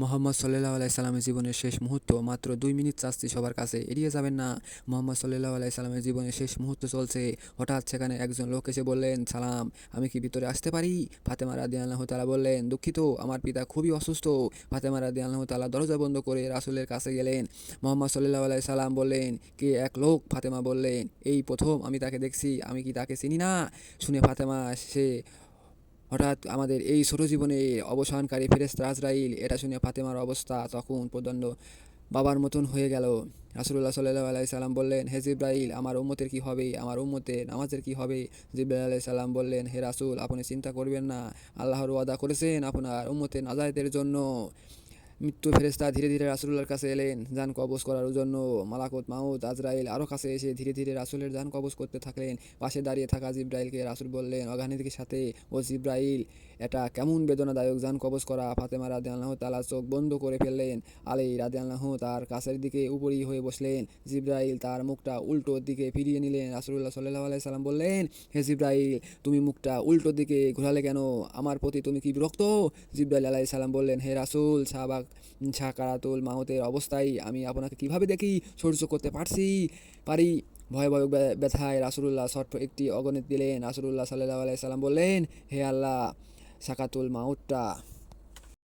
মোহাম্মদ সাল্লাল্লাহু আলাইহি সাল্লামের জীবনের শেষ মুহূর্ত মাত্র ২ মিনিট চাচ্ছি সবার কাছে, এড়িয়ে যাবেন না। মোহাম্মদ সাল্লাল্লাহু আলাইহি সাল্লামের জীবনের শেষ মুহূর্ত চলছে। হঠাৎ সেখানে একজন লোক এসে বললেন, সালাম, আমি কি ভিতরে আসতে পারি? ফাতেমা রাদিয়াল্লাহু তাআলা বললেন, দুঃখিত, আমার পিতা খুবই অসুস্থ। ফাতেমা রাদিয়াল্লাহু তাআলা দরজা বন্ধ করে রাসূলের কাছে গেলেন। মোহাম্মদ সাল্লাল্লাহু আলাইহি সাল্লাম বললেন, কে এক লোক? ফাতেমা বললেন, এই প্রথম আমি তাকে দেখছি, আমি কি তাকে চিনি না? শুনে ফাতেমা সে হঠাৎ আমাদের এই ছোট জীবনে অবসানকারী ফেরেশতা আজরাইল, এটা শুনে ফাতেমার অবস্থা তখন প্রচণ্ড বাবার মতন হয়ে গেল। রাসূলুল্লাহ সাল্লাল্লাহু আলাইহি সাল্লাম বললেন, হে জিবরাইল, আমার উম্মতের কি হবে? আমার উম্মতের নামাজের কি হবে? জিবরাইল আলাইহিস সালাম বললেন, হে রাসূল, আপনি চিন্তা করবেন না, আল্লাহর ওয়াদা করেছেন আপনার উম্মতের নাজাতের জন্য। মৃত্যু ফেরেশতা ধীরে ধীরে রাসূলুল্লাহর কাছে এলেন জান কবজ করার জন্য। মালাকুত মাউত আজরাইল আরও কাছে এসে ধীরে ধীরে রাসূলের জান কবজ করতে থাকলেন। পাশে দাঁড়িয়ে থাকা জিবরাইলকে রাসূল বললেন অগাধনির সাথে, ও জিবরাইল, এটা কেমন বেদনাদায়ক জান কবজ করা। ফাতেমা রাদিয়াল্লাহু তাআলা চোখ বন্ধ করে ফেললেন। আলী রাদিয়াল্লাহু তার কাছের দিকে উপরি হয়ে বসলেন। জিবরাইল তার মুখটা উল্টো দিকে ফিরিয়ে নিলেন। রাসূলুল্লাহ সাল্লাল্লাহু আলাইহি সাল্লাম বললেন, হে জিবরাইল, তুমি মুখটা উল্টো দিকে ঘোরালে কেন? আমার প্রতি তুমি কি বিরক্ত? জিবরাইল আলাইহিস সালাম বললেন, হে রাসূল, সাকারাতুল মাউতের অবস্থায় আমি আপনাকে কিভাবে দেখি সহ্য করতে পারি? ভয়াবহ ব্যথায় রাসূলুল্লাহ ছোট্ট একটি অগণিত দিলেন। রাসূলুল্লাহ সাল্লাল্লাহু আলাইহি সাল্লাম বললেন, হে আল্লাহ, সাকাতুল মাউতটা